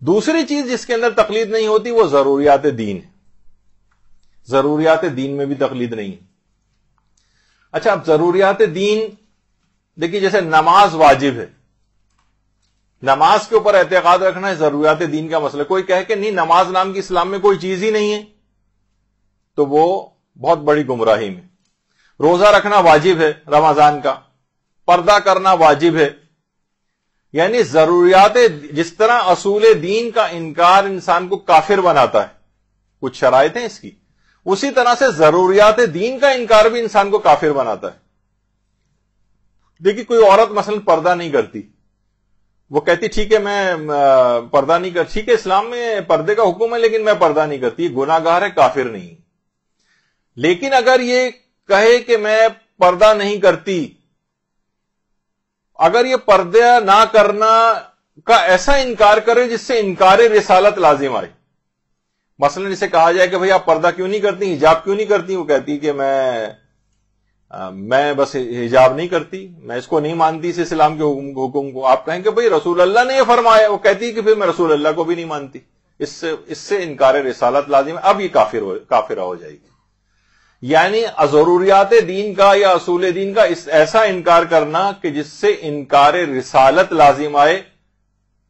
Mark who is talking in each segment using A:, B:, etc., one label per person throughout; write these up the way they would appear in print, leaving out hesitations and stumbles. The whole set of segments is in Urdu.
A: دوسری چیز جس کے اندر تقلید نہیں ہوتی وہ ضروریات دین ہے. ضروریات دین میں بھی تقلید نہیں ہے. اچھا، اب ضروریات دین دیکھیے، جیسے نماز واجب ہے، نماز کے اوپر اعتقاد رکھنا ہے ضروریات دین کا مسئلہ. کوئی کہے کہ نہیں، نماز نام کی اسلام میں کوئی چیز ہی نہیں ہے، تو وہ بہت بڑی گمراہی میں. روزہ رکھنا واجب ہے رمضان کا، پردہ کرنا واجب ہے. یعنی ضروریات، جس طرح اصول دین کا انکار انسان کو کافر بناتا ہے، کچھ شرائط ہیں اس کی، اسی طرح سے ضروریات دین کا انکار بھی انسان کو کافر بناتا ہے. دیکھیے، کوئی عورت مثلا پردہ نہیں کرتی، وہ کہتی ٹھیک ہے میں پردہ نہیں کرتی، ٹھیک ہے اسلام میں پردے کا حکم ہے لیکن میں پردہ نہیں کرتی، گناہ گار ہے، کافر نہیں. لیکن اگر یہ کہے کہ میں پردہ نہیں کرتی، اگر یہ پردہ نہ کرنا کا ایسا انکار کرے جس سے انکار رسالت لازم آئے، مثلا اسے کہا جائے کہ بھئی آپ پردہ کیوں نہیں کرتی، حجاب کیوں نہیں کرتی، وہ کہتی کہ میں بس حجاب نہیں کرتی، میں اس کو نہیں مانتی، اس اسلام کے حکم کو. آپ کہیں کہ بھئی رسول اللہ نے یہ فرمایا، وہ کہتی کہ پھر میں رسول اللہ کو بھی نہیں مانتی، اس سے انکار رسالت لازم ہے. اب یہ کافرہ ہو جائے گی. یعنی ضروریات دین کا یا اصول دین کا ایسا انکار کرنا کہ جس سے انکار رسالت لازم آئے،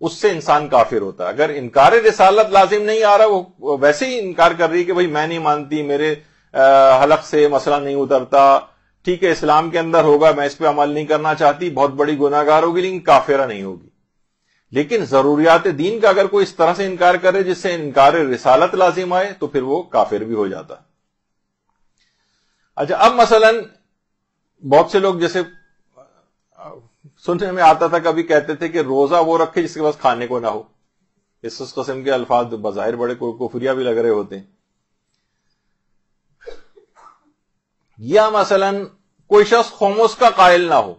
A: اس سے انسان کافر ہوتا ہے. اگر انکار رسالت لازم نہیں آ رہا، وہ ویسے ہی انکار کر رہی کہ بھئی میں نہیں مانتی، میرے حلق سے مسئلہ نہیں اترتا، ٹھیک ہے اسلام کے اندر ہوگا، میں اس پہ عمل نہیں کرنا چاہتی، بہت بڑی گناہ گار ہوگی لیکن کافرہ نہیں ہوگی. لیکن ضروریات دین کا اگر کوئی اس طرح سے انکار کرے جس سے انکار رسالت لازم آئے، تو پھر وہ کافر بھی ہو جاتا. اچھا، اب مثلا بہت سے لوگ جیسے سننے میں آتا تھا، کبھی کہتے تھے کہ روزہ وہ رکھے جس کے پاس کھانے کو نہ ہو. اس قسم کے الفاظ بظاہر بڑے کفریہ بھی لگ رہے ہوتے ہیں. یا مثلا کوئی شخص خمس کا قائل نہ ہو.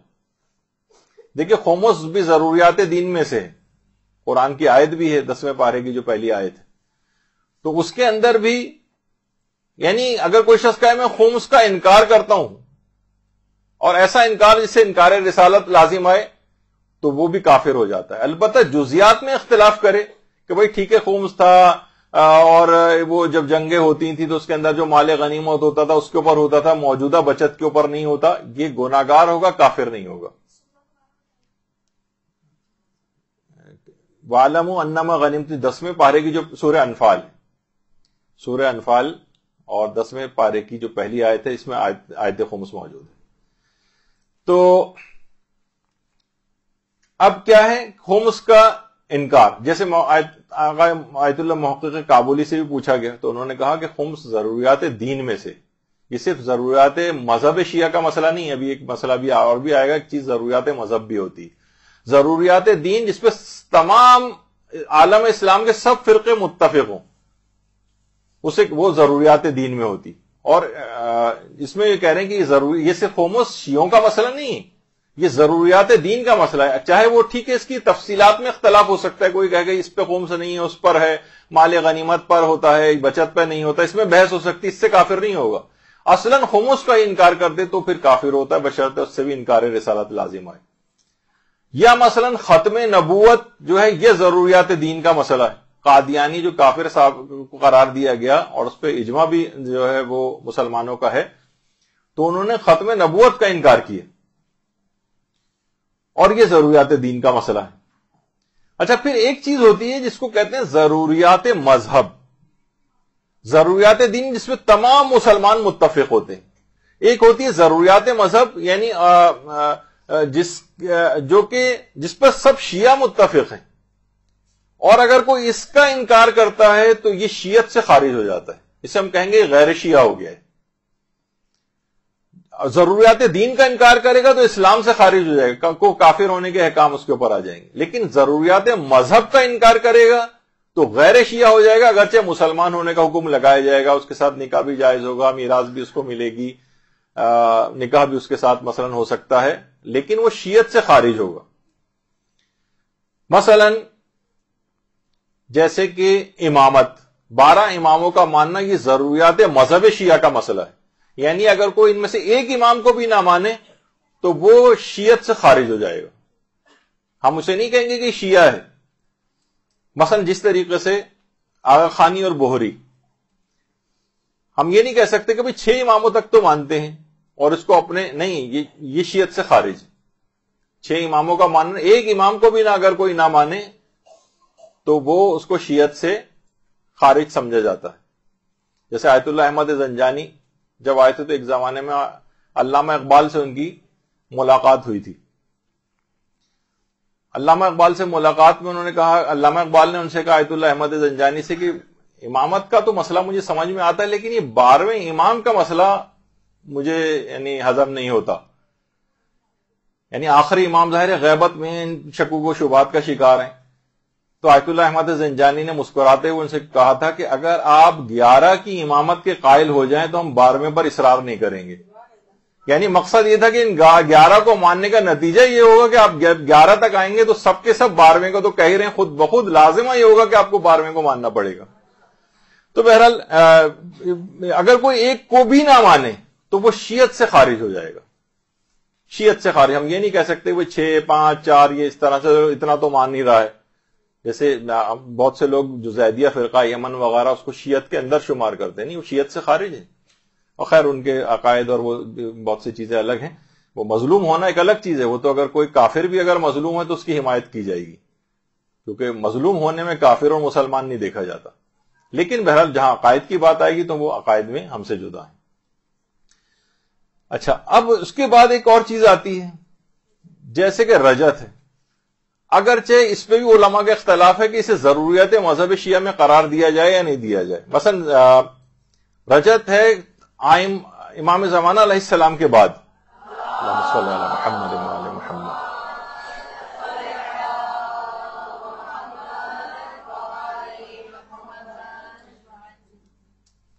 A: دیکھیں، خمس بھی ضروریات دین میں سے ہے، قرآن کی آیت بھی ہے 10ویں پارے کی جو پہلی آیت ہے، تو اس کے اندر بھی یعنی اگر کوئی شخص کہے میں خمس کا انکار کرتا ہوں، اور ایسا انکار جس سے انکار رسالت لازم آئے، تو وہ بھی کافر ہو جاتا ہے. البتہ جزیات میں اختلاف کرے کہ بھئی ٹھیک ہے خمس تھا، اور وہ جب جنگیں ہوتی تھیں تو اس کے اندر جو مال غنیمت ہوتا تھا اس کے اوپر ہوتا تھا، موجودہ بچت کے اوپر نہیں ہوتا، یہ گناہ گار ہوگا، کافر نہیں ہوگا. وَاعْلَمُوا أَنَّمَا غَنِمْتُمْ 10ویں پارے کی جو سورہ انفال ہے، سورہ انفال اور 10ویں پارے کی جو پہلی آیت ہے، اس میں آیت خمس موجود ہے. تو اب کیا ہے خمس کا انکار؟ جیسے آیت اللہ محقق کابلی سے بھی پوچھا گیا تو انہوں نے کہا کہ خمس ضروریات دین میں سے، یہ صرف ضروریات مذہب شیعہ کا مسئلہ نہیں ہے. ابھی ایک مسئلہ بھی اور بھی آئے گا، ایک چیز ضروریات مذہب بھی ہوتی، ضروریات دین جس پہ تمام عالم اسلام کے سب فرقے متفق ہوں، اسے وہ ضروریات دین میں ہوتی. اور اس میں یہ کہہ رہے ہیں کہ یہ صرف خمس شیعوں کا مسئلہ نہیں ہے، یہ ضروریات دین کا مسئلہ ہے. چاہے وہ ٹھیک ہے اس کی تفصیلات میں اختلاف ہو سکتا ہے، کوئی کہے کہ اس پہ خمس نہیں ہے، اس پر ہے، مال غنیمت پر ہوتا ہے، بچت پہ نہیں ہوتا، اس میں بحث ہو سکتی، اس سے کافر نہیں ہوگا. اصلاً خمس کا انکار کر دے تو پھر کافر ہوتا ہے، بشرطے اس سے بھی انکار رسالت لازم آئے. یا مثلا ختم نبوت جو ہے، یہ ضروریات دین کا مسئلہ ہے. قادیانی جو کافر صاحب کو قرار دیا گیا اور اس پہ اجماع بھی جو ہے وہ مسلمانوں کا ہے، تو انہوں نے ختم نبوت کا انکار کیا، اور یہ ضروریات دین کا مسئلہ ہے. اچھا، پھر ایک چیز ہوتی ہے جس کو کہتے ہیں ضروریات مذہب، ضروریات دین جس میں تمام مسلمان متفق ہوتے ہیں. ایک ہوتی ہے ضروریات مذہب، یعنی جس پر سب شیعہ متفق ہیں، اور اگر کوئی اس کا انکار کرتا ہے تو یہ شیعت سے خارج ہو جاتا ہے، اسے ہم کہیں گے غیر شیعہ ہو گیا ہے. ضروریات دین کا انکار کرے گا تو اسلام سے خارج ہو جائے گا، کو کافر ہونے کے احکام اس کے اوپر آ جائیں گے. لیکن ضروریات مذہب کا انکار کرے گا تو غیر شیعہ ہو جائے گا، اگرچہ مسلمان ہونے کا حکم لگایا جائے گا، اس کے ساتھ نکاح بھی جائز ہوگا، میراث بھی اس کو ملے گی، نکاح بھی اس کے ساتھ مثلا ہو سکتا ہے، لیکن وہ شیعت سے خارج ہوگا. مثلا جیسے کہ امامت، 12 اماموں کا ماننا یہ ضروریات مذہب شیعہ کا مسئلہ ہے. یعنی اگر کوئی ان میں سے ایک امام کو بھی نہ مانے تو وہ شیعت سے خارج ہو جائے گا. ہم اسے نہیں کہیں گے کہ شیعہ ہے، مثلا جس طریقے سے آغا خانی اور بوہری، ہم یہ نہیں کہہ سکتے کہ بھئی 6 اماموں تک تو مانتے ہیں اور اس کو اپنے نہیں، یہ شیعت سے خارج ہے۔ 6 اماموں کا ماننا، ایک امام کو بھی نہ اگر کوئی نہ مانے تو وہ اس کو شیعت سے خارج سمجھا جاتا ہے۔ جیسے آیت اللہ احمد زنجانی جب آئے تھے تو ایک زمانے میں علامہ اقبال سے ان کی ملاقات ہوئی تھی۔ علامہ اقبال سے ملاقات میں انہوں نے کہا، علامہ اقبال نے ان سے کہا آیت اللہ احمد زنجانی سے کہ امامت کا تو مسئلہ مجھے سمجھ میں آتا ہے، لیکن یہ 12ویں امام کا مسئلہ مجھے یعنی ہضم نہیں ہوتا۔ یعنی آخری امام ظاہر غیبت میں ان شکوک و شبہات کا شکار ہیں۔ تو آیت اللہ احمد زنجانی نے مسکراتے ہوئے ان سے کہا تھا کہ اگر آپ 11 کی امامت کے قائل ہو جائیں تو ہم 12ویں پر اصرار نہیں کریں گے۔ یعنی مقصد یہ تھا کہ ان 11 کو ماننے کا نتیجہ یہ ہوگا کہ آپ 11 تک آئیں گے تو سب کے سب 12ویں کو تو کہہ رہے ہیں، خود بخود لازمہ یہ ہوگا کہ آپ کو 12ویں کو ماننا پڑے گا۔ تو بہرحال اگر کوئی ایک کو بھی نہ مانے تو وہ شیعت سے خارج ہو جائے گا، شیعت سے خارج۔ ہم یہ نہیں کہہ سکتے وہ 6 5 4 یہ اس طرح سے اتنا تو مان نہیں رہا ہے، جیسے بہت سے لوگ جو زیدیہ فرقہ یمن وغیرہ اس کو شیعت کے اندر شمار کرتے ہیں، نہیں، وہ شیعت سے خارج ہے۔ اور خیر ان کے عقائد اور وہ بہت سی چیزیں الگ ہیں، وہ مظلوم ہونا ایک الگ چیز ہے، وہ تو اگر کوئی کافر بھی اگر مظلوم ہے تو اس کی حمایت کی جائے گی، کیونکہ مظلوم ہونے میں کافر اور مسلمان نہیں دیکھا جاتا۔ لیکن بہرحال جہاں عقائد کی بات آئے گی تو وہ عقائد میں ہم سے جدا ہیں۔ اچھا، اب اس کے بعد ایک اور چیز آتی ہے جیسے کہ رجت ہے۔ اگرچہ اس پہ بھی علماء کا اختلاف ہے کہ اسے ضروریات مذہب شیعہ میں قرار دیا جائے یا نہیں دیا جائے۔ مثلا رجت ہے امام زمانہ علیہ السلام کے بعد، اللہم صلی علی محمد و آل محمد،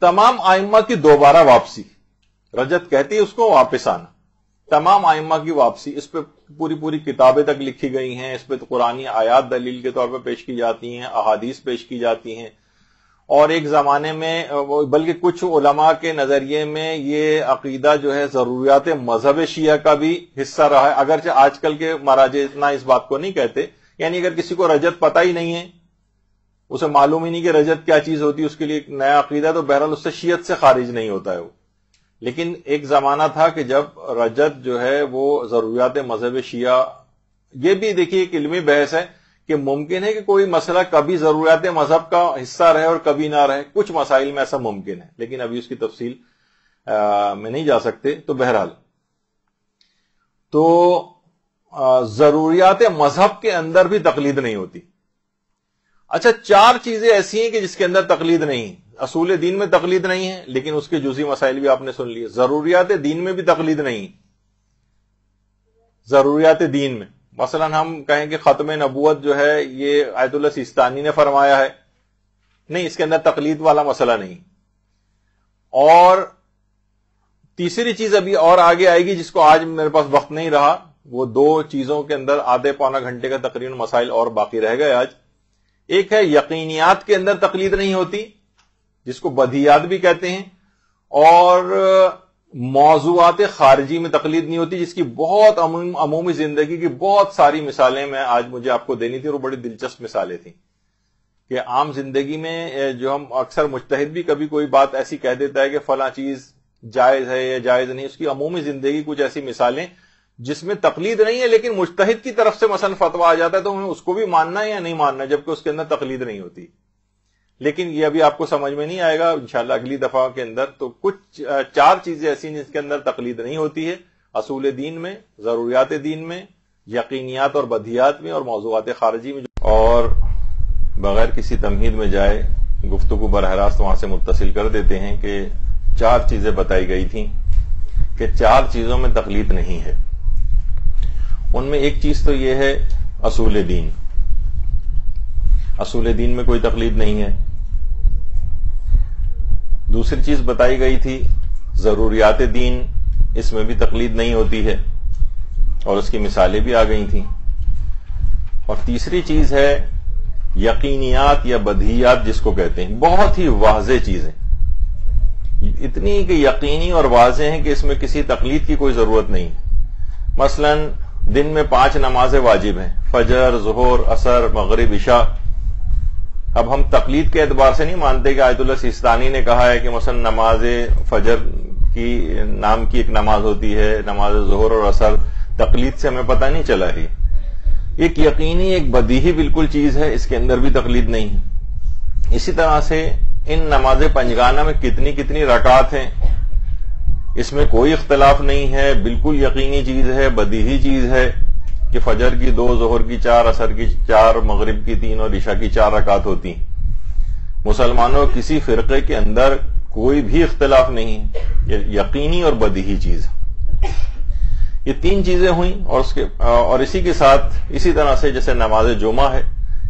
A: تمام ائمہ کی دوبارہ واپسی، رجت کہتی ہے اس کو واپس آنا، تمام ائمہ کی واپسی۔ اس پہ پوری کتابیں تک لکھی گئی ہیں، اس پہ تو قرآنی آیات دلیل کے طور پہ پیش کی جاتی ہیں، احادیث پیش کی جاتی ہیں، اور ایک زمانے میں بلکہ کچھ علماء کے نظریے میں یہ عقیدہ جو ہے ضروریات مذہب شیعہ کا بھی حصہ رہا ہے، اگرچہ آج کل کے مراجع اتنا اس بات کو نہیں کہتے۔ یعنی اگر کسی کو رجت پتہ ہی نہیں ہے، اسے معلوم ہی نہیں کہ رجت کیا چیز ہوتی ہے، اس کے لیے ایک نیا عقیدہ، تو بہرحال اس سے شیعت سے خارج نہیں ہوتا ہے وہ۔ لیکن ایک زمانہ تھا کہ جب رجت جو ہے وہ ضروریات مذہب شیعہ، یہ بھی دیکھیے ایک علمی بحث ہے کہ ممکن ہے کہ کوئی مسئلہ کبھی ضروریات مذہب کا حصہ رہے اور کبھی نہ رہے، کچھ مسائل میں ایسا ممکن ہے، لیکن ابھی اس کی تفصیل میں نہیں جا سکتے۔ تو بہرحال تو ضروریات مذہب کے اندر بھی تقلید نہیں ہوتی۔ اچھا، 4 چیزیں ایسی ہیں کہ جس کے اندر تقلید نہیں، اصول دین میں تقلید نہیں ہے، لیکن اس کے جزئی مسائل بھی آپ نے سن لیے۔ ضروریات دین میں بھی تقلید نہیں، ضروریات دین میں مثلا ہم کہیں کہ ختم نبوت جو ہے یہ آیت اللہ سیستانی نے فرمایا ہے، نہیں، اس کے اندر تقلید والا مسئلہ نہیں۔ اور تیسری چیز ابھی اور آگے آئے گی جس کو آج میرے پاس وقت نہیں رہا، وہ 2 چیزوں کے اندر آدھے پونا گھنٹے کا تقریباً مسائل اور باقی رہ گئے آج۔ ایک ہے یقینیات کے اندر تقلید نہیں ہوتی، جس کو بدیہیات بھی کہتے ہیں، اور موضوعات خارجی میں تقلید نہیں ہوتی، جس کی بہت عمومی زندگی کی بہت ساری مثالیں میں آج مجھے آپ کو دینی تھی، اور بڑی دلچسپ مثالیں تھیں کہ عام زندگی میں جو ہم اکثر مجتہد بھی کبھی کوئی بات ایسی کہہ دیتا ہے کہ فلاں چیز جائز ہے یا جائز نہیں، اس کی عمومی زندگی کچھ ایسی مثالیں جس میں تقلید نہیں ہے لیکن مجتہد کی طرف سے مثلا فتویٰ آ جاتا ہے تو ہمیں اس کو بھی ماننا ہے یا نہیں ماننا، جبکہ اس کے اندر تقلید نہیں ہوتی۔ لیکن یہ ابھی آپ کو سمجھ میں نہیں آئے گا انشاءاللہ اگلی دفعہ کے اندر۔ تو کچھ 4 چیزیں ایسی ہیں جس کے اندر تقلید نہیں ہوتی ہے، اصول دین میں، ضروریات دین میں، یقینیات اور بدیہیات میں، اور موضوعات خارجی میں۔ اور بغیر کسی تمہید میں جائے گفتگو براہ راست وہاں سے متصل کر دیتے ہیں کہ 4 چیزیں بتائی گئی تھیں کہ 4 چیزوں میں تقلید نہیں ہے۔ ان میں ایک چیز تو یہ ہے اصول دین، اصول دین میں کوئی تقلید نہیں ہے۔ دوسری چیز بتائی گئی تھی ضروریات دین، اس میں بھی تقلید نہیں ہوتی ہے، اور اس کی مثالیں بھی آ گئی تھیں۔ اور تیسری چیز ہے یقینیات یا بدیہیات جس کو کہتے ہیں، بہت ہی واضح چیزیں، اتنی کہ یقینی اور واضح ہیں کہ اس میں کسی تقلید کی کوئی ضرورت نہیں۔ مثلا دن میں 5 نمازیں واجب ہیں، فجر، ظہر، عصر، مغرب، عشاء، اب ہم تقلید کے اعتبار سے نہیں مانتے کہ آیت اللہ سیستانی نے کہا ہے کہ مثلا نماز فجر کی نام کی ایک نماز ہوتی ہے، نماز ظہر اور عصر، تقلید سے ہمیں پتہ نہیں چلا ہے. ایک یقینی ایک بدیہی بالکل چیز ہے، اس کے اندر بھی تقلید نہیں ہے. اسی طرح سے ان نماز پنجگانہ میں کتنی کتنی رکعات ہیں، اس میں کوئی اختلاف نہیں ہے، بالکل یقینی چیز ہے، بدیہی چیز ہے کہ فجر کی 2، ظہر کی 4، عصر کی 4، مغرب کی 3 اور عشاء کی 4 رکعات ہوتی ہیں. مسلمانوں کسی فرقے کے اندر کوئی بھی اختلاف نہیں ہے، یہ یقینی اور بدیہی چیز. یہ 3 چیزیں ہوئیں اور اسی کے ساتھ اسی طرح سے جیسے نماز جمعہ ہے،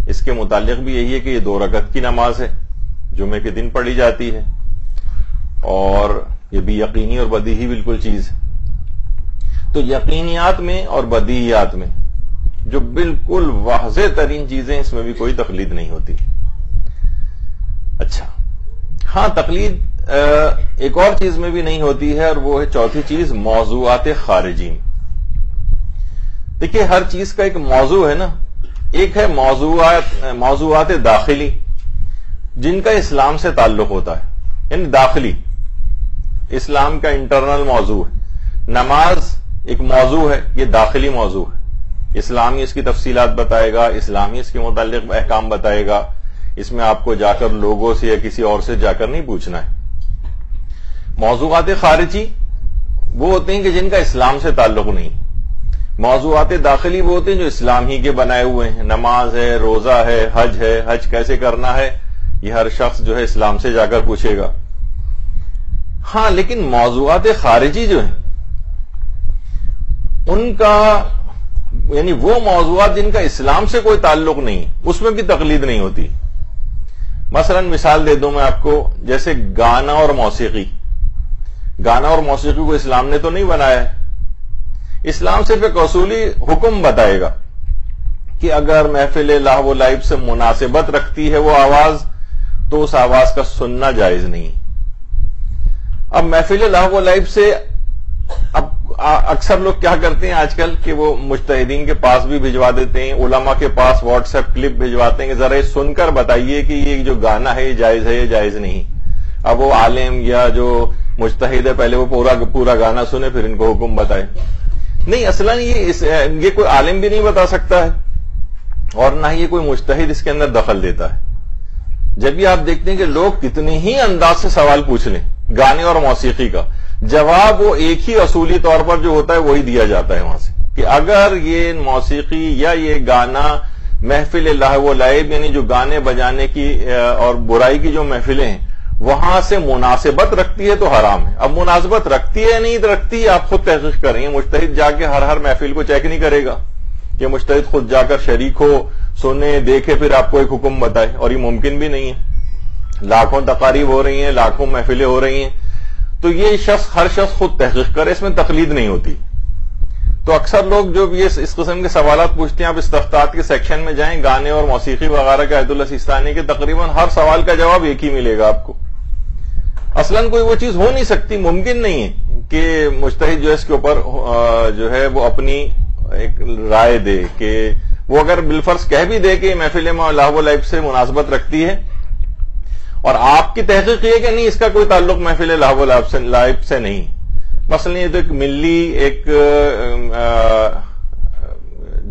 A: اس کے متعلق بھی یہی ہے کہ یہ 2 رکعت کی نماز ہے، جمعے کے دن پڑھی جاتی ہے، اور یہ بھی یقینی اور بدیہی بالکل چیز ہے. تو یقینیات میں اور بدیہیات میں جو بالکل واضح ترین چیزیں، اس میں بھی کوئی تقلید نہیں ہوتی. اچھا، ہاں تقلید ایک اور چیز میں بھی نہیں ہوتی ہے، اور وہ ہے چوتھی چیز، موضوعات خارجی میں. دیکھیے ہر چیز کا ایک موضوع ہے نا. ایک ہے موضوعات داخلی جن کا اسلام سے تعلق ہوتا ہے، یعنی داخلی اسلام کا انٹرنل موضوع ہے. نماز ایک موضوع ہے، یہ داخلی موضوع ہے، اسلام ہی اس کی تفصیلات بتائے گا، اسلام ہی اس کے متعلق احکام بتائے گا. اس میں آپ کو جا کر لوگوں سے یا کسی اور سے جا کر نہیں پوچھنا ہے. موضوعات خارجی وہ ہوتے ہیں کہ جن کا اسلام سے تعلق نہیں. موضوعات داخلی وہ ہوتے ہیں جو اسلام ہی کے بنائے ہوئے ہیں. نماز ہے، روزہ ہے، حج ہے، حج کیسے کرنا ہے، یہ ہر شخص جو ہے اسلام سے جا کر پوچھے گا. ہاں لیکن موضوعات خارجی جو ہیں ان کا یعنی وہ موضوعات جن کا اسلام سے کوئی تعلق نہیں، اس میں بھی تقلید نہیں ہوتی. مثلا مثال دے دوں میں آپ کو، جیسے گانا اور موسیقی. گانا اور موسیقی کو اسلام نے تو نہیں بنایا ہے. اسلام صرف ایک اصولی حکم بتائے گا کہ اگر محفل لہو و لعب سے مناسبت رکھتی ہے وہ آواز، تو اس آواز کا سننا جائز نہیں. اب محفل لہو و لعب سے اب اکثر لوگ کیا کرتے ہیں آج کل کہ وہ مجتہدین کے پاس بھی بھجوا دیتے ہیں، علماء کے پاس واٹس ایپ کلپ بھجواتے ہیں کہ ذرا یہ سن کر بتائیے کہ یہ جو گانا ہے یہ جائز ہے یا جائز نہیں. اب وہ عالم یا جو مجتہد ہے پہلے وہ پورا گانا سنے پھر ان کو حکم بتائے. نہیں، اصلاً یہ کوئی عالم بھی نہیں بتا سکتا ہے اور نہ ہی یہ کوئی مجتہد اس کے اندر دخل دیتا ہے. جب بھی آپ دیکھتے ہیں کہ لوگ کتنے ہی انداز سے سوال پوچھ لیں گانے اور موسیقی کا، جواب وہ ایک ہی اصولی طور پر جو ہوتا ہے وہی دیا جاتا ہے وہاں سے، کہ اگر یہ موسیقی یا یہ گانا محفل لہو و لعب یعنی جو گانے بجانے کی اور برائی کی جو محفلیں ہیں وہاں سے مناسبت رکھتی ہے تو حرام ہے. اب مناسبت رکھتی ہے نہیں رکھتی آپ خود تحقیق کریں. مجتہد جا کے ہر محفل کو چیک نہیں کرے گا کہ مجتہد خود جا کر شریک ہو، سنے، دیکھے، پھر آپ کو ایک حکم بتائے، اور یہ ممکن بھی نہیں ہے. لاکھوں تقاریب ہو رہی ہیں، لاکھوں محفلیں ہو رہی ہیں، تو یہ ہر شخص خود تحقیق کرے، اس میں تقلید نہیں ہوتی. تو اکثر لوگ جو بھی اس قسم کے سوالات پوچھتے ہیں، آپ استفتاءات کے سیکشن میں جائیں، گانے اور موسیقی وغیرہ کے آیت اللہ سیستانی کے تقریباً ہر سوال کا جواب ایک ہی ملے گا آپ کو. اصلاً کوئی وہ چیز ہو نہیں سکتی، ممکن نہیں ہے کہ مجتہد جو ہے اس کے اوپر جو ہے وہ اپنی ایک رائے دے، کہ وہ اگر بالفرض کہہ بھی دے کہ محفل لہو و لعب سے مناسبت رکھتی ہے اور آپ کی تحقیق یہ کہ نہیں اس کا کوئی تعلق محفل لہو و لعب سے نہیں. مثلا یہ تو ایک ملی ایک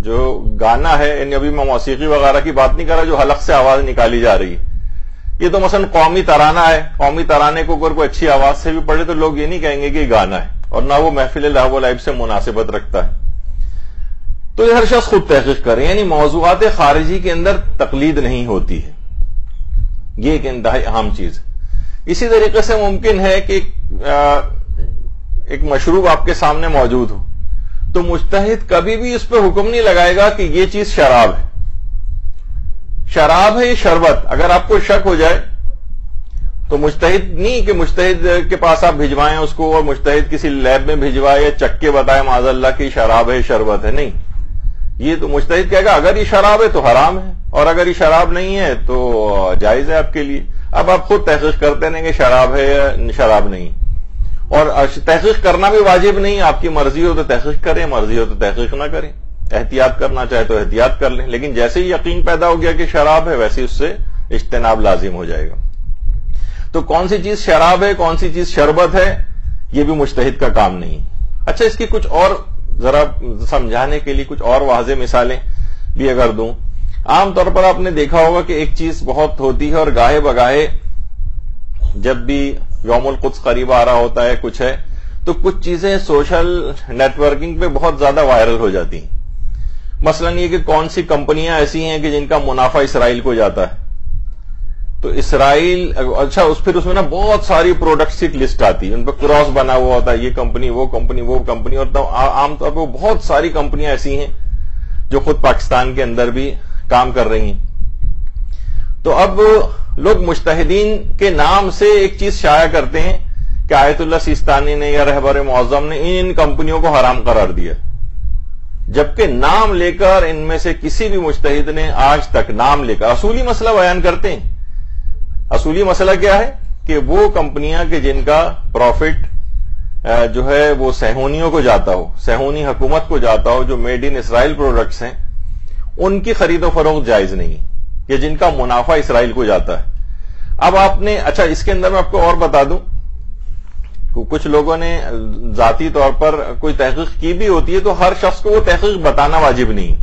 A: جو گانا ہے، یعنی ابھی میں موسیقی وغیرہ کی بات نہیں کر رہا جو حلق سے آواز نکالی جا رہی ہے، یہ تو مثلا قومی ترانہ ہے. قومی ترانے کو اگر کوئی اچھی آواز سے بھی پڑھے تو لوگ یہ نہیں کہیں گے کہ یہ گانا ہے اور نہ وہ محفل لہو و لعب سے مناسبت رکھتا ہے. تو یہ ہر شخص خود تحقیق کرے، یعنی موضوعات خارجی کے اندر تقلید نہیں ہوتی ہے. یہ ایک انتہائی اہم چیز ہے. اسی طریقے سے ممکن ہے کہ ایک مشروب آپ کے سامنے موجود ہو تو مجتہد کبھی بھی اس پہ حکم نہیں لگائے گا کہ یہ چیز شراب ہے. شراب ہے یہ شربت، اگر آپ کو شک ہو جائے تو مجتہد نہیں کہ مجتہد کے پاس آپ بھجوائیں اس کو اور مجتہد کسی لیب میں بھجوائے یا چک کے بتائے معاذ اللہ کہ شراب ہے شربت ہے. نہیں، یہ تو مجتہد کہے گا اگر یہ شراب ہے تو حرام ہے اور اگر یہ شراب نہیں ہے تو جائز ہے آپ کے لیے. اب آپ خود تحقیق کرتے ہیں کہ شراب ہے یا شراب نہیں، اور تحقیق کرنا بھی واجب نہیں. آپ کی مرضی ہو تو تحقیق کریں، مرضی ہو تو تحقیق نہ کریں. احتیاط کرنا چاہے تو احتیاط کر لیں، لیکن جیسے ہی یقین پیدا ہو گیا کہ شراب ہے ویسے اس سے اجتناب لازم ہو جائے گا. تو کون سی چیز شراب ہے، کون سی چیز شربت ہے، یہ بھی مجتہد کا کام نہیں. اچھا، اس کی کچھ اور ذرا سمجھانے کے لیے کچھ اور واضح مثالیں بھی اگر دوں. عام طور پر آپ نے دیکھا ہوگا کہ ایک چیز بہت ہوتی ہے اور گاہے بگاہے جب بھی یوم القدس قریب آ رہا ہوتا ہے کچھ ہے تو کچھ چیزیں سوشل نیٹ ورکنگ پہ بہت زیادہ وائرل ہو جاتی ہیں. مثلا یہ کہ کون سی کمپنیاں ایسی ہیں کہ جن کا منافع اسرائیل کو جاتا ہے. تو اسرائیل، اچھا پھر اس میں نا بہت ساری پروڈکٹس کی لسٹ آتی ہے، ان پہ کراس بنا ہوا ہوتا ہے، یہ کمپنی وہ کمپنی وہ کمپنی، اور عام طور پہ بہت ساری کمپنیاں ایسی ہیں جو خود پاکستان کے اندر بھی کام کر رہی ہیں. تو اب لوگ مجتہدین کے نام سے ایک چیز شائع کرتے ہیں کہ آیت اللہ سیستانی نے یا رہبر معظم نے ان کمپنیوں کو حرام قرار دیا، جبکہ نام لے کر ان میں سے کسی بھی مجتہد نے آج تک نام لے کر اصولی مسئلہ بیان کرتے ہیں. اصولی مسئلہ کیا ہے کہ وہ کمپنیاں کہ جن کا پروفٹ جو ہے وہ صہیونیوں کو جاتا ہو، صہیونی حکومت کو جاتا ہو، جو میڈ ان اسرائیل پروڈکٹس ہیں، ان کی خرید و فروخت جائز نہیں ہے، یا جن کا منافع اسرائیل کو جاتا ہے. اب آپ نے، اچھا اس کے اندر میں آپ کو اور بتا دوں، کچھ لوگوں نے ذاتی طور پر کوئی تحقیق کی بھی ہوتی ہے تو ہر شخص کو وہ تحقیق بتانا واجب نہیں،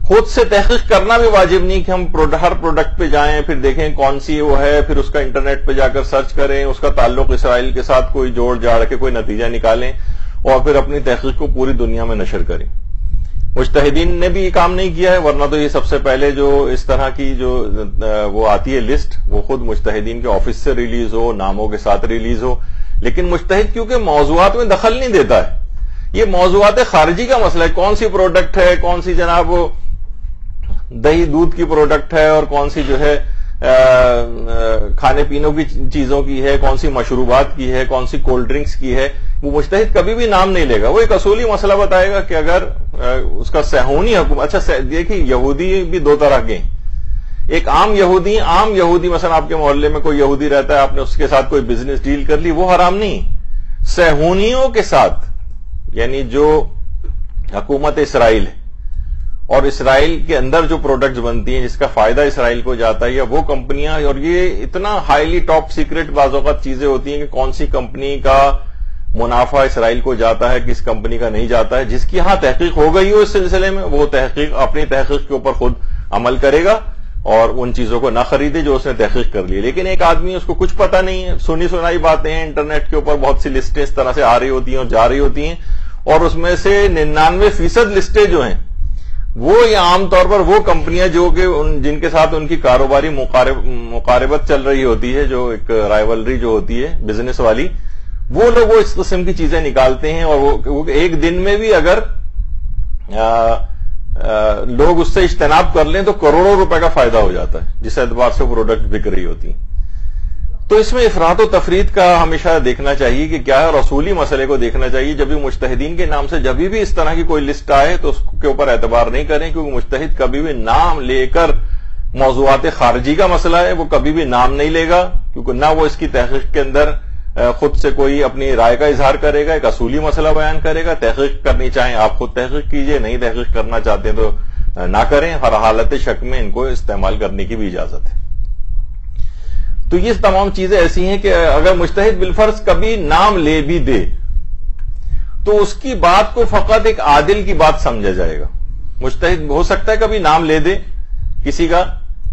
A: خود سے تحقیق کرنا بھی واجب نہیں کہ ہم ہر پروڈکٹ پہ جائیں پھر دیکھیں کون سی وہ ہے، پھر اس کا انٹرنیٹ پہ جا کر سرچ کریں، اس کا تعلق اسرائیل کے ساتھ کوئی جوڑ جاڑ کے کوئی نتیجہ نکالیں اور پھر اپنی تحقیق کو پوری دنیا میں نشر کریں. مجتہدین نے بھی یہ کام نہیں کیا ہے، ورنہ تو یہ سب سے پہلے جو اس طرح کی جو وہ آتی ہے لسٹ، وہ خود مجتہدین کے آفس سے ریلیز ہو، ناموں کے ساتھ ریلیز ہو. لیکن مجتہد کیونکہ موضوعات میں دخل نہیں دیتا ہے، یہ موضوعات خارجی کا مسئلہ ہے، کون سی پروڈکٹ ہے، کون سی جناب دہی دودھ کی پروڈکٹ ہے اور کون سی جو ہے کھانے پینوں کی چیزوں کی ہے، کون سی مشروبات کی ہے، کون سی کولڈ ڈرنکس کی ہے، وہ مجتہد کبھی بھی نام نہیں لے گا. وہ ایک اصولی مسئلہ بتائے گا کہ اگر اس کا صہیونی حکومت، اچھا دیکھیے یہودی بھی دو طرح کے ہیں، ایک عام یہودی مثلا آپ کے محلے میں کوئی یہودی رہتا ہے، آپ نے اس کے ساتھ کوئی بزنس ڈیل کر لی، وہ حرام نہیں. صہیونیوں کے ساتھ، یعنی جو حکومت اسرائیل ہے اور اسرائیل کے اندر جو پروڈکٹس بنتی ہیں جس کا فائدہ اسرائیل کو جاتا ہے، یا وہ کمپنیاں، اور یہ اتنا ہائیلی ٹاپ سیکرٹ بعض اوقات چیزیں ہوتی ہیں کہ کون سی کمپنی کا منافع اسرائیل کو جاتا ہے، کس کمپنی کا نہیں جاتا ہے. جس کی ہاں تحقیق ہو گئی ہو اس سلسلے میں، وہ اپنی تحقیق کے اوپر خود عمل کرے گا اور ان چیزوں کو نہ خریدے جو اس نے تحقیق کر لی. لیکن ایک آدمی اس کو کچھ پتا نہیں ہے، سنی سنائی باتیں ہیں، انٹرنیٹ کے اوپر بہت سی لسٹیں اس طرح سے آ رہی ہوتی ہیں اور جا رہی ہوتی ہیں، اور اس میں سے 99% لسٹیں جو ہیں وہ یا عام طور پر وہ کمپنیاں جو کہ جن کے ساتھ ان کی کاروباری مقاربت چل رہی ہوتی ہے، جو ایک رائیولری جو ہوتی ہے بزنس والی، وہ لوگ وہ اس قسم کی چیزیں نکالتے ہیں، اور وہ ایک دن میں بھی اگر لوگ اس سے اجتناب کر لیں تو کروڑوں روپے کا فائدہ ہو جاتا ہے جس اعتبار سے پروڈکٹ بک رہی ہوتی ہیں. تو اس میں افراط و تفریط کا ہمیشہ دیکھنا چاہیے کہ کیا ہے، اور اصولی مسئلے کو دیکھنا چاہیے. جب بھی مجتہدین کے نام سے جب بھی اس طرح کی کوئی لسٹ آئے تو اس کے اوپر اعتبار نہیں کریں، کیونکہ مجتہد کبھی بھی نام لے کر موضوعات خارجی کا مسئلہ ہے وہ کبھی بھی نام نہیں لے گا، کیونکہ نہ وہ اس کی تحقیق کے اندر خود سے کوئی اپنی رائے کا اظہار کرے گا، ایک اصولی مسئلہ بیان کرے گا. تحقیق کرنی چاہیں آپ خود تحقیق کیجئے، نہیں تحقیق کرنا چاہتے ہیں تو نہ کریں. ہر حالت شک میں ان کو استعمال کرنے کی بھی اجازت ہے. تو یہ تمام چیزیں ایسی ہیں کہ اگر مجتہد بالفرض کبھی نام لے بھی دے تو اس کی بات کو فقط ایک عادل کی بات سمجھا جائے گا. مجتہد ہو سکتا ہے کبھی نام لے دے کسی کا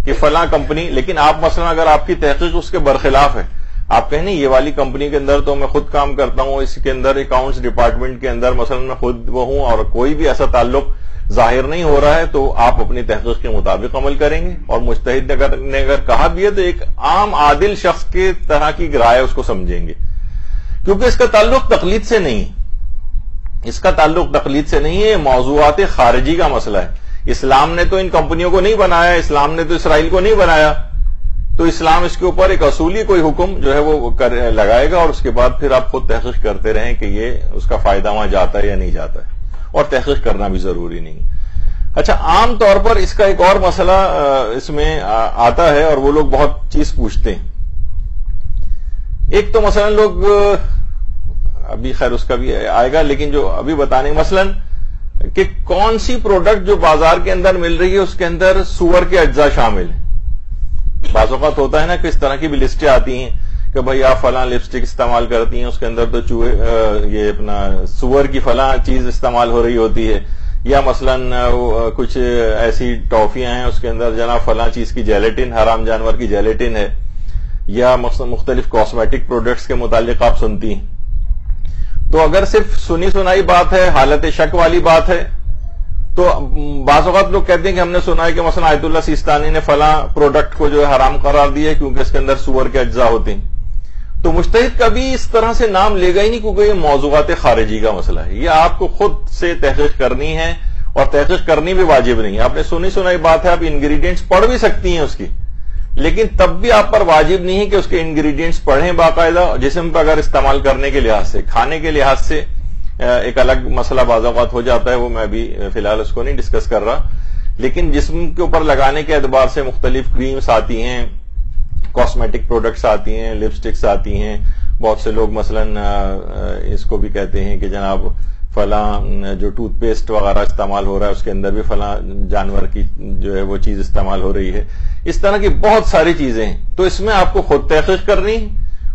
A: کہ فلاں کمپنی، لیکن آپ مثلا اگر آپ کی تحقیق اس کے برخلاف ہے، آپ کہیں نہیں یہ والی کمپنی کے اندر تو میں خود کام کرتا ہوں، اس کے اندر اکاؤنٹس ڈپارٹمنٹ کے اندر مثلا میں خود وہ ہوں اور کوئی بھی ایسا تعلق ظاہر نہیں ہو رہا ہے، تو آپ اپنی تحقیق کے مطابق عمل کریں گے. اور مجتہد نے اگر کہا بھی ہے تو ایک عام عادل شخص کے طرح کی رائے اس کو سمجھیں گے، کیونکہ اس کا تعلق تقلید سے نہیں ہے، اس کا تعلق تقلید سے نہیں ہے، موضوعات خارجی کا مسئلہ ہے. اسلام نے تو ان کمپنیوں کو نہیں بنایا، اسلام نے تو اسرائیل کو نہیں بنایا، تو اسلام اس کے اوپر ایک اصولی کوئی حکم جو ہے وہ لگائے گا، اور اس کے بعد پھر آپ خود تحقیق کرتے رہیں کہ یہ اس کا فائدہ وہاں جاتا ہے یا نہیں جاتا ہے، اور تحقیق کرنا بھی ضروری نہیں. اچھا، عام طور پر اس کا ایک اور مسئلہ اس میں آتا ہے اور وہ لوگ بہت چیز پوچھتے ہیں. ایک تو مثلا لوگ، ابھی خیر اس کا بھی آئے گا لیکن جو ابھی بتانے مثلا کہ کون سی پروڈکٹ جو بازار کے اندر مل رہی ہے اس کے اندر سور کے اجزاء شامل ہیں. بعض اوقات ہوتا ہے نا کہ اس طرح کی بھی لسٹیں آتی ہیں کہ بھائی آپ فلاں لپسٹک استعمال کرتی ہیں، اس کے اندر تو یہ اپنا سور کی فلاں چیز استعمال ہو رہی ہوتی ہے، یا مثلا کچھ ایسی ٹافیاں ہیں اس کے اندر جناب فلاں چیز کی جیلیٹن، حرام جانور کی جیلیٹن ہے، یا مختلف کاسمیٹک پروڈکٹس کے متعلق آپ سنتی ہیں. تو اگر صرف سنی سنائی بات ہے، حالت شک والی بات ہے، تو بعض اوقات لوگ کہتے ہیں کہ ہم نے سنا ہے کہ مثلا آیت اللہ سیستانی نے فلاں پروڈکٹ کو جو ہے حرام قرار دیا ہے کیونکہ اس کے اندر سور کے اجزاء ہوتے ہیں. تو مجتہد کبھی اس طرح سے نام لے گا ہی نہیں، کیونکہ یہ موضوعات خارجی کا مسئلہ ہے. یہ آپ کو خود سے تحقیق کرنی ہے، اور تحقیق کرنی بھی واجب نہیں ہے. آپ نے سنی سنائی بات ہے، آپ انگریڈینٹس پڑھ بھی سکتی ہیں اس کی، لیکن تب بھی آپ پر واجب نہیں ہے کہ اس کے انگریڈینٹس پڑھیں باقاعدہ. جسم پر اگر استعمال کرنے کے لحاظ سے، کھانے کے لحاظ سے ایک الگ مسئلہ بعض اوقات ہو جاتا ہے، وہ میں بھی فی الحال اس کو نہیں ڈسکس کر رہا. لیکن جسم کے اوپر لگانے کے اعتبار سے مختلف کریمز آتی ہیں، کاسمیٹک پروڈکٹس آتی ہیں، لپسٹکس آتی ہیں. بہت سے لوگ مثلا اس کو بھی کہتے ہیں کہ جناب فلاں جو ٹوتھ پیسٹ وغیرہ استعمال ہو رہا ہے اس کے اندر بھی فلاں جانور کی جو ہے وہ چیز استعمال ہو رہی ہے. اس طرح کی بہت ساری چیزیں ہیں. تو اس میں آپ کو خود تحقیق کرنی،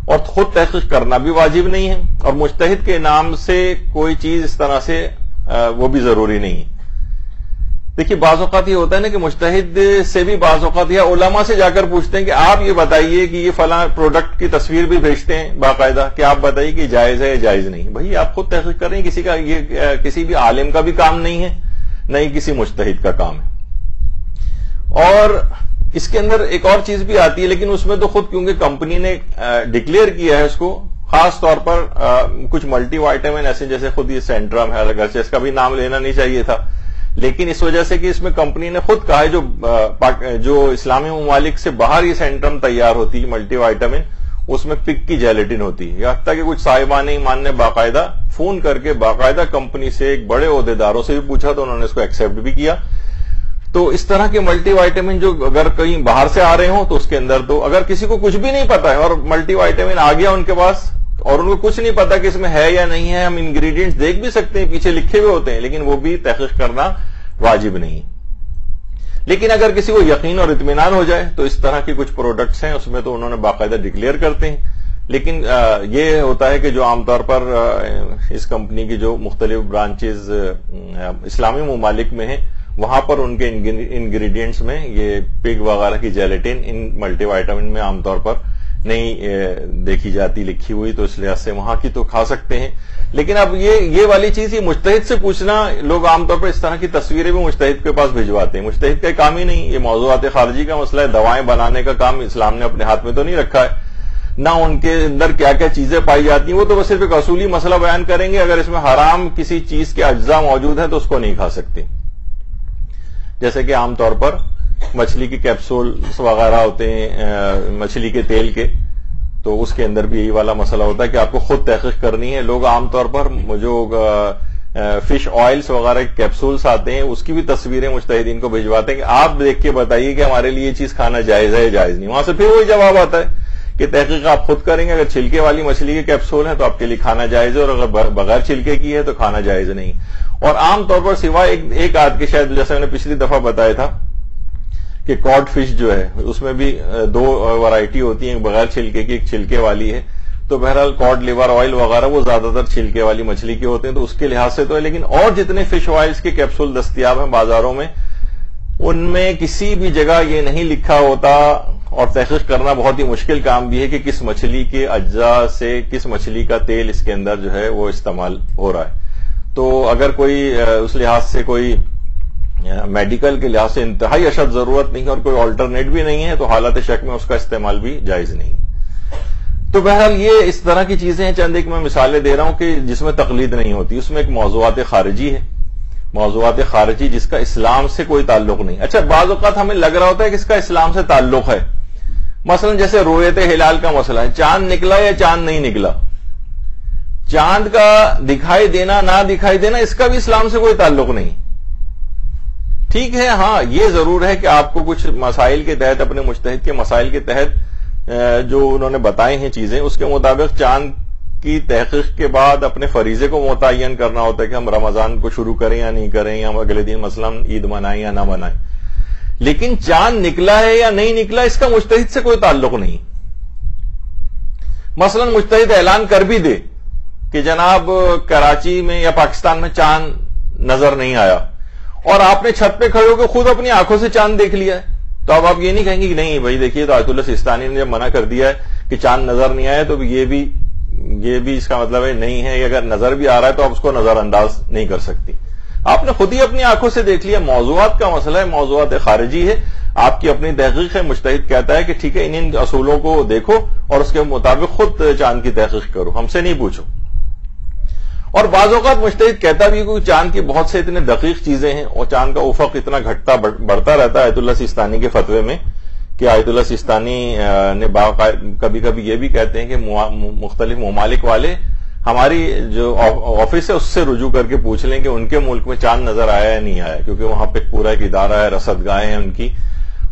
A: اور خود تحقیق کرنا بھی واجب نہیں ہے، اور مجتہد کے نام سے کوئی چیز اس طرح سے وہ بھی ضروری نہیں ہے. دیکھیے بعض اوقات یہ ہوتا ہے نا کہ مجتہد سے بھی بعض اوقات یا علماء سے جا کر پوچھتے ہیں کہ آپ یہ بتائیے کہ یہ فلاں پروڈکٹ کی تصویر بھی بھیجتے ہیں باقاعدہ کہ آپ بتائیے کہ جائز ہے یا جائز نہیں. بھائی آپ خود تحقیق کر رہے ہیں، کسی کا یہ کسی بھی عالم کا بھی کام نہیں ہے، نہ ہی کسی مجتہد کا کام ہے. اور اس کے اندر ایک اور چیز بھی آتی ہے، لیکن اس میں تو خود کیونکہ کمپنی نے ڈکلیئر کیا ہے اس کو، خاص طور پر کچھ ملٹی وائٹامن ایسے جیسے خود یہ سینٹرم ہے، اگرچہ اس کا بھی نام لینا نہیں چاہیے تھا، لیکن اس وجہ سے کہ اس میں کمپنی نے خود کہا ہے جو اسلامی ممالک سے باہر یہ سینٹرم تیار ہوتی ہے ملٹی وائٹامن، اس میں پگ کی جیلیٹن ہوتی ہے. یہاں تک کہ کچھ صاحبان ایمان نے باقاعدہ فون کر کے باقاعدہ کمپنی سے ایک بڑے عہدیداروں سے بھی پوچھا تو انہوں نے اس کو ایکسپٹ بھی کیا. تو اس طرح کے ملٹی وائٹامن جو اگر کہیں باہر سے آ رہے ہوں تو اس کے اندر تو اگر کسی کو کچھ بھی نہیں پتا ہے اور ملٹی وائٹامن آ گیا ان کے پاس اور ان کو کچھ نہیں پتا کہ اس میں ہے یا نہیں ہے، ہم انگریڈینٹس دیکھ بھی سکتے ہیں، پیچھے لکھے ہوئے ہوتے ہیں، لیکن وہ بھی تحقیق کرنا واجب نہیں. لیکن اگر کسی کو یقین اور اطمینان ہو جائے تو اس طرح کے کچھ پروڈکٹس ہیں اس میں تو انہوں نے باقاعدہ ڈکلیئر کرتے ہیں. لیکن یہ ہوتا ہے کہ جو عام طور پر اس کمپنی کی جو مختلف برانچز اسلامی ممالک میں ہیں وہاں پر ان کے انگریڈینٹس میں یہ پگ وغیرہ کی جیلیٹن ان ملٹی وائٹامن میں عام طور پر نہیں دیکھی جاتی لکھی ہوئی، تو اس لحاظ سے وہاں کی تو کھا سکتے ہیں. لیکن اب یہ والی چیز یہ مجتہد سے پوچھنا، لوگ عام طور پر اس طرح کی تصویریں بھی مجتہد کے پاس بھجواتے ہیں. مجتہد کا کام ہی نہیں، یہ موضوعات خارجی کا مسئلہ ہے. دوائیں بنانے کا کام اسلام نے اپنے ہاتھ میں تو نہیں رکھا ہے، نہ ان کے اندر کیا کیا چیزیں پائی جاتی ہیں، وہ تو بس صرف ایک اصولی مسئلہ بیان کریں گے. اگر اس میں حرام کسی چیز کے اجزاء موجود ہیں تو اس کو نہیں کھا سکتے. جیسے کہ عام طور پر مچھلی کے کیپسول وغیرہ ہوتے ہیں مچھلی کے تیل کے، تو اس کے اندر بھی یہی والا مسئلہ ہوتا ہے کہ آپ کو خود تحقیق کرنی ہے. لوگ عام طور پر جو فش آئلس وغیرہ کے کیپسولس آتے ہیں اس کی بھی تصویریں مجتہدین کو بھجواتے ہیں کہ آپ دیکھ کے بتائیے کہ ہمارے لیے یہ چیز کھانا جائز ہے یا جائز نہیں. وہاں سے پھر وہی جواب آتا ہے کہ تحقیق آپ خود کریں گے. اگر چھلکے والی مچھلی کے کیپسول ہیں تو آپ کے لیے کھانا جائز ہے، اور اگر بغیر چھلکے کی ہے تو کھانا جائز نہیں. اور عام طور پر سوائے ایک آدھ کے، شاید جیسے میں نے پچھلی دفعہ بتایا تھا کہ کاڈ فش جو ہے اس میں بھی دو ورائٹی ہوتی ہیں، ایک بغیر چھلکے کی، ایک چھلکے والی ہے. تو بہرحال کاڈ لیور آئل وغیرہ وہ زیادہ تر چھلکے والی مچھلی کے ہوتے ہیں، تو اس کے لحاظ سے تو ہے. لیکن اور جتنے فش آئلس کے کیپسول دستیاب ہیں بازاروں میں ان میں کسی بھی جگہ یہ نہیں لکھا ہوتا، اور تحقیق کرنا بہت ہی مشکل کام بھی ہے کہ کس مچھلی کے اجزاء سے کس مچھلی کا تیل اس کے اندر جو ہے وہ استعمال ہو رہا ہے. تو اگر کوئی اس لحاظ سے کوئی میڈیکل کے لحاظ سے انتہائی اشد ضرورت نہیں ہے اور کوئی آلٹرنیٹ بھی نہیں ہے تو حالت شک میں اس کا استعمال بھی جائز نہیں. تو بہرحال یہ اس طرح کی چیزیں ہیں. چند ایک میں مثالیں دے رہا ہوں کہ جس میں تقلید نہیں ہوتی. اس میں ایک موضوعات خارجی ہے، موضوعات خارجی جس کا اسلام سے کوئی تعلق نہیں. اچھا بعض اوقات ہمیں لگ رہا ہوتا ہے کہ اس کا اسلام سے تعلق ہے. مثلا جیسے رویت ہلال کا مسئلہ ہے، چاند نکلا یا چاند نہیں نکلا، چاند کا دکھائی دینا نہ دکھائی دینا اس کا بھی اسلام سے کوئی تعلق نہیں. ٹھیک ہے، ہاں یہ ضرور ہے کہ آپ کو کچھ مسائل کے تحت، اپنے مجتہد کے مسائل کے تحت جو انہوں نے بتائے ہیں چیزیں، اس کے مطابق چاند کی تحقیق کے بعد اپنے فریضے کو متعین کرنا ہوتا ہے کہ ہم رمضان کو شروع کریں یا نہیں کریں، یا ہم اگلے دن مثلا عید منائیں یا نہ منائیں. لیکن چاند نکلا ہے یا نہیں نکلا اس کا مجتہد سے کوئی تعلق نہیں. مثلا مجتہد اعلان کر بھی دے کہ جناب کراچی میں یا پاکستان میں چاند نظر نہیں آیا, اور آپ نے چھت پہ کھڑے ہو کے خود اپنی آنکھوں سے چاند دیکھ لیا ہے, تو اب آپ یہ نہیں کہیں گے کہ نہیں بھائی دیکھیے تو آیت اللہ سیستانی نے جب منع کر دیا ہے کہ چاند نظر نہیں آیا تو یہ بھی اس کا مطلب ہے نہیں ہے, اگر نظر بھی آ رہا ہے تو آپ اس کو نظر انداز نہیں کر سکتی. آپ نے خود ہی اپنی آنکھوں سے دیکھ لیا. موضوعات کا مسئلہ ہے, موضوعات خارجی ہے, آپ کی اپنی تحقیق ہے. مجتہد کہتا ہے کہ ٹھیک ہے ان اصولوں کو دیکھو اور اس کے مطابق خود چاند کی تحقیق کرو, ہم سے نہیں پوچھو. اور بعض اوقات مجتہد کہتا بھی کہ چاند کی بہت سے اتنے دقیق چیزیں ہیں اور چاند کا افق اتنا گھٹتا بڑھتا رہتا ہے آیت اللہ سیستانی کے فتوے میں, کہ آیت اللہ سیستانی نے کبھی کبھی یہ بھی کہتے ہیں کہ مختلف ممالک والے ہماری جو آفس ہے اس سے رجوع کر کے پوچھ لیں کہ ان کے ملک میں چاند نظر آیا یا نہیں آیا, کیونکہ وہاں پہ پورا ایک ادارہ ہے, رصد گاہیں ہیں ان کی,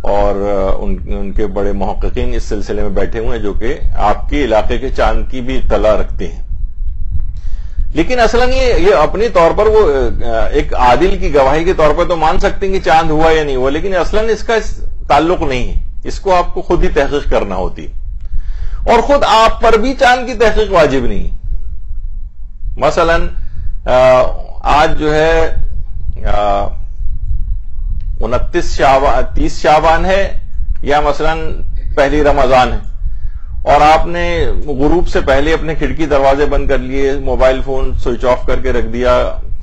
A: اور ان کے بڑے محققین اس سلسلے میں بیٹھے ہوئے ہیں جو کہ آپ کے علاقے کے چاند کی بھی اطلاع رکھتے ہیں. لیکن اصلاً یہ اپنی طور پر وہ ایک عادل کی گواہی کے طور پر تو مان سکتے ہیں کہ چاند ہوا یا نہیں ہوا, لیکن اصلاً اس کا تعلق نہیں ہے. اس کو آپ کو خود ہی تحقیق کرنا ہوتی ہے, اور خود آپ پر بھی چاند کی تحقیق واجب نہیں ہے. مثلاً آج جو ہے 30 شعبان ہے, یا مثلاً پہلی رمضان ہے, اور آپ نے غروب سے پہلے اپنے کھڑکی دروازے بند کر لیے, موبائل فون سوئچ آف کر کے رکھ دیا,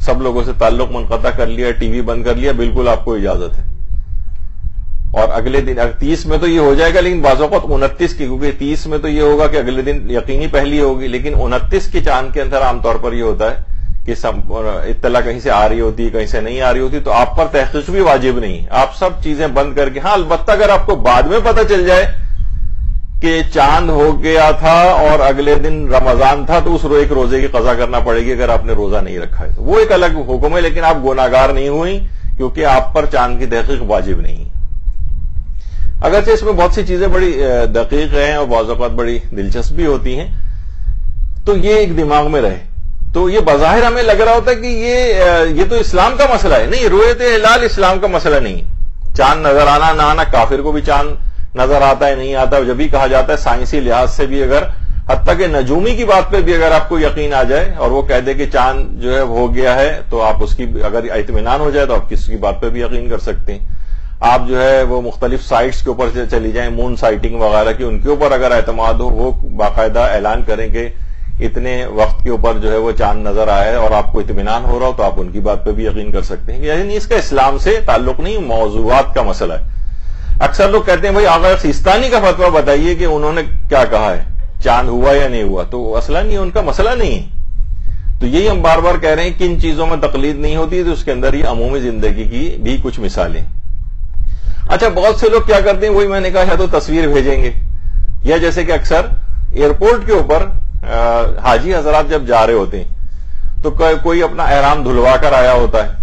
A: سب لوگوں سے تعلق منقطع کر لیا, ٹی وی بند کر لیا, بالکل آپ کو اجازت ہے. اور اگلے دن 30 میں تو یہ ہو جائے گا, لیکن بعض اوقات 29 کی, کیونکہ 30 میں تو یہ ہوگا کہ اگلے دن یقینی پہلی ہوگی, لیکن 29 کی چاند کے اندر عام طور پر یہ ہوتا ہے کہ اطلاع کہیں سے آ رہی ہوتی, کہیں سے نہیں آ رہی ہوتی, تو آپ پر تحقیق بھی واجب نہیں ہے. آپ سب چیزیں بند کر کے, ہاں البتہ اگر آپ کو بعد میں پتہ چل جائے کہ چاند ہو گیا تھا اور اگلے دن رمضان تھا, تو اس ایک روزے کی قضا کرنا پڑے گی اگر آپ نے روزہ نہیں رکھا ہے, تو وہ ایک الگ حکم ہے, لیکن آپ گناہگار نہیں ہوئی کیونکہ آپ پر چاند کی تحقیق واجب نہیں ہے. اگرچہ اس میں بہت سی چیزیں بڑی دقیق ہیں اور بعض اوقات بڑی دلچسپ بھی ہوتی ہیں, تو یہ ایک دماغ میں رہے. تو یہ بظاہر ہمیں لگ رہا ہوتا ہے کہ یہ تو اسلام کا مسئلہ ہے. نہیں, رؤیت ہلال اسلام کا مسئلہ نہیں. چاند نظر آنا نہ آنا, کافر کو بھی چاند نظر آتا ہے نہیں آتا, جب بھی کہا جاتا ہے سائنسی لحاظ سے بھی, اگر حتیٰ کہ نجومی کی بات پہ بھی اگر آپ کو یقین آ جائے اور وہ کہہ دے کہ چاند جو ہے ہو گیا ہے, تو آپ اس کی اگر اطمینان ہو جائے تو آپ کسی کی بات پہ بھی یقین کر سکتے ہیں. آپ جو ہے وہ مختلف سائٹس کے اوپر چلی جائیں, مون سائٹنگ وغیرہ کی, ان کے اوپر اگر اعتماد ہو, وہ باقاعدہ اعلان کریں کہ اتنے وقت کے اوپر جو ہے وہ چاند نظر آیا ہے اور آپ کو اطمینان ہو رہا ہو, تو آپ ان کی بات پہ بھی یقین کر سکتے ہیں. یعنی اس کا اسلام سے تعلق نہیں, موضوعات کا مسئلہ ہے. اکثر لوگ کہتے ہیں بھائی آغا سیستانی کا فتویٰ بتائیے کہ انہوں نے کیا کہا ہے, چاند ہوا یا نہیں ہوا, تو اصلاً یہ ان کا مسئلہ نہیں ہے. تو یہی ہم بار بار کہہ رہے ہیں کہ ان چیزوں میں تقلید نہیں ہوتی, تو اس کے اندر یہ عمومی زندگی کی بھی کچھ مثالیں. اچھا, بہت سے لوگ کیا کرتے ہیں, وہی میں نے کہا ہے, تو تصویر بھیجیں گے, یا جیسے کہ اکثر ایئرپورٹ کے اوپر حاجی حضرات جب جا رہے ہوتے ہیں تو کوئی اپنا احرام دھلوا کر آیا ہوتا ہے,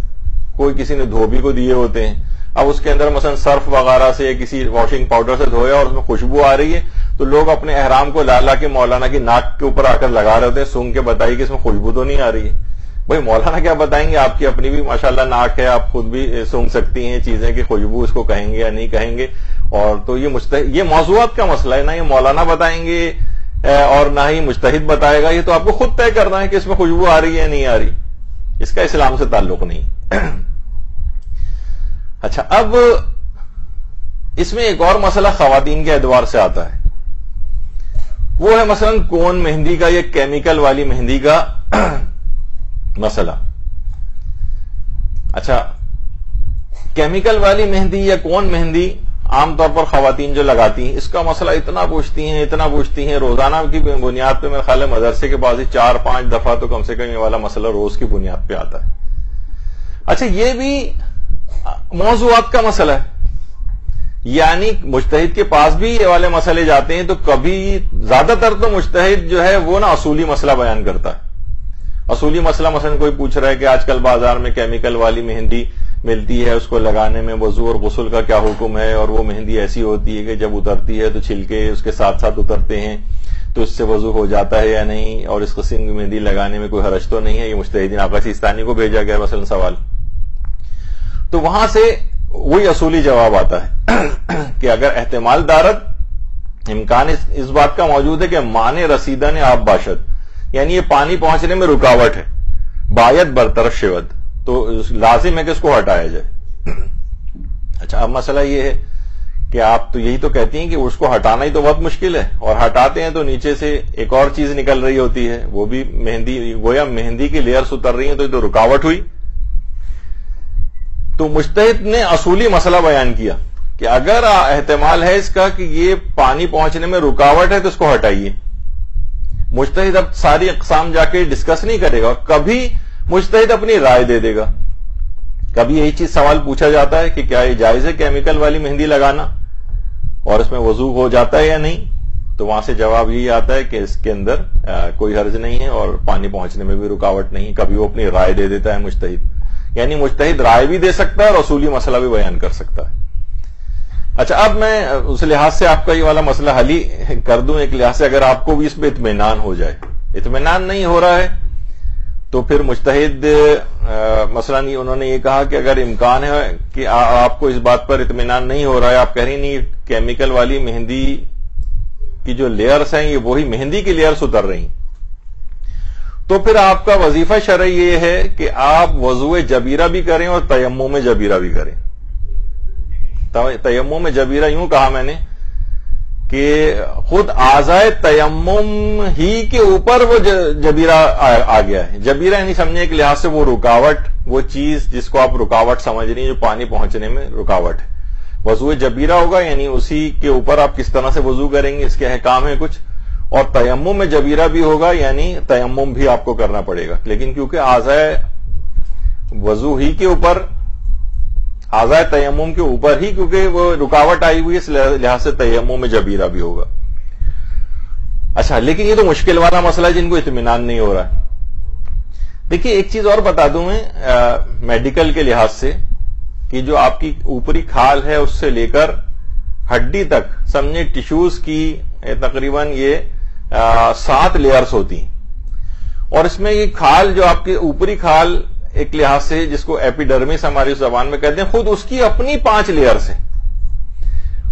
A: کوئی کسی نے دھوبی کو دیے ہوتے ہیں. اب اس کے اندر مثلا سرف وغیرہ سے کسی واشنگ پاؤڈر سے دھویا اور اس میں خوشبو آ رہی ہے, تو لوگ اپنے احرام کو لا کے مولانا کی ناک کے اوپر آ کر لگا رہے ہوتے ہیں, سونگ کے بتائیے کہ اس میں خوشبو تو نہیں آ رہی ہے. بھائی مولانا کیا بتائیں گے, آپ کی اپنی بھی ماشاءاللہ ناک ہے, آپ خود بھی سونگ سکتی ہیں چیزیں کہ خوشبو اس کو کہیں گے یا نہیں کہیں گے. اور تو یہ موضوعات کا مسئلہ ہے, نہ یہ مولانا بتائیں گے اور نہ ہی مجتہد بتائے گا, یہ تو آپ کو خود طے کرنا ہے کہ اس میں خوشبو آ رہی ہے یا نہیں آ رہی. اس کا اسلام سے تعلق نہیں. اچھا, اب اس میں ایک اور مسئلہ خواتین کے اعتبار سے آتا ہے, وہ ہے مثلا کون مہندی کا یا کیمیکل والی مہندی کا مسئلہ. اچھا, کیمیکل والی مہندی یا کون مہندی عام طور پر خواتین جو لگاتی ہیں, اس کا مسئلہ اتنا پوچھتی ہیں روزانہ کی بنیاد پہ. میرے خیال ہے مدرسے کے بعد 4-5 دفعہ تو کم سے کم یہ والا مسئلہ روز کی بنیاد پہ آتا ہے. اچھا, یہ بھی موضوعات کا مسئلہ ہے, یعنی مجتہد کے پاس بھی یہ والے مسئلے جاتے ہیں, تو کبھی زیادہ تر تو مجتہد جو ہے وہ نا اصولی مسئلہ بیان کرتا ہے. اصولی مسئلہ مثلا کوئی پوچھ رہا ہے کہ آج کل بازار میں کیمیکل والی مہندی ملتی ہے, اس کو لگانے میں وضو اور غسل کا کیا حکم ہے, اور وہ مہندی ایسی ہوتی ہے کہ جب اترتی ہے تو چھلکے اس کے ساتھ ساتھ اترتے ہیں, تو اس سے وضو ہو جاتا ہے یا نہیں, اور اس قسم کی مہندی لگانے میں کوئی حرج تو نہیں ہے. یہ مجتہدین آقا سیستانی کو بھیجا گیا مثلا سوال. تو وہاں سے وہی اصولی جواب آتا ہے کہ اگر احتمال دارت امکان اس بات کا موجود ہے کہ مانع رسیدن آب باشد، یعنی یہ پانی پہنچنے میں رکاوٹ ہے، باید برطرف شود، تو لازم ہے کہ اس کو ہٹایا جائے۔ اچھا، اب مسئلہ یہ ہے کہ آپ تو یہی تو کہتی ہیں کہ اس کو ہٹانا ہی تو بہت مشکل ہے، اور ہٹاتے ہیں تو نیچے سے ایک اور چیز نکل رہی ہوتی ہے، وہ بھی مہندی، گویا مہندی کی لیئرز اتر رہی ہیں، تو یہ تو رکاوٹ ہوئی۔ تو مجتہد نے اصولی مسئلہ بیان کیا کہ اگر احتمال ہے اس کا کہ یہ پانی پہنچنے میں رکاوٹ ہے تو اس کو ہٹائیے۔ مجتہد اب ساری اقسام جا کے ڈسکس نہیں کرے گا، کبھی مجتہد اپنی رائے دے دے گا۔ کبھی یہی چیز سوال پوچھا جاتا ہے کہ کیا یہ جائز ہے کیمیکل والی مہندی لگانا اور اس میں وضو ہو جاتا ہے یا نہیں، تو وہاں سے جواب یہی آتا ہے کہ اس کے اندر کوئی حرج نہیں ہے اور پانی پہنچنے میں بھی رکاوٹ نہیں۔ کبھی وہ اپنی رائے دے دیتا ہے مجتہد، یعنی مجتہد رائے بھی دے سکتا ہے اور اصولی مسئلہ بھی بیان کر سکتا ہے۔ اچھا، اب میں اس لحاظ سے آپ کا یہ والا مسئلہ حل ہی کر دوں، ایک لحاظ سے اگر آپ کو بھی اس پہ اطمینان ہو جائے۔ اطمینان نہیں ہو رہا ہے تو پھر مجتہد مثلا انہوں نے یہ کہا کہ اگر امکان ہے کہ آپ کو اس بات پر اطمینان نہیں ہو رہا ہے، آپ کہہ رہی نہیں کیمیکل والی مہندی کی جو لیئرز ہیں یہ وہی مہندی کی لیئرز اتر رہی، تو پھر آپ کا وظیفہ شرعی یہ ہے کہ آپ وضوء جبیرہ بھی کریں اور تیمم جبیرہ بھی کریں۔ تیمم جبیرہ یوں کہا میں نے کہ خود اعضائے تیمم ہی کے اوپر وہ جبیرہ آ گیا ہے۔ جبیرہ یعنی سمجھیں ایک لحاظ سے وہ رکاوٹ، وہ چیز جس کو آپ رکاوٹ سمجھ رہی ہیں جو پانی پہنچنے میں رکاوٹ ہے، وضوء جبیرہ ہوگا، یعنی اسی کے اوپر آپ کس طرح سے وضو کریں گے اس کے احکام ہیں کچھ، اور تیمم میں جبیرہ بھی ہوگا، یعنی تیمم بھی آپ کو کرنا پڑے گا، لیکن کیونکہ اعضائے وضو ہی کے اوپر، اعضائے تیمم کے اوپر ہی کیونکہ وہ رکاوٹ آئی ہوئی ہے، اس لحاظ سے تیمم میں جبیرہ بھی ہوگا۔ اچھا، لیکن یہ تو مشکل والا مسئلہ ہے جن کو اطمینان نہیں ہو رہا ہے۔ دیکھیے ایک چیز اور بتا دوں میں میڈیکل کے لحاظ سے کہ جو آپ کی اوپری کھال ہے اس سے لے کر ہڈی تک سمجھے ٹیشوز کی تقریباً یہ 7 لیئرز ہوتی ہیں، اور اس میں یہ کھال جو آپ کی اوپری کھال ایک لحاظ سے جس کو ایپیڈرمس ہماری زبان میں کہتے ہیں، خود اس کی اپنی 5 لیئرز ہیں۔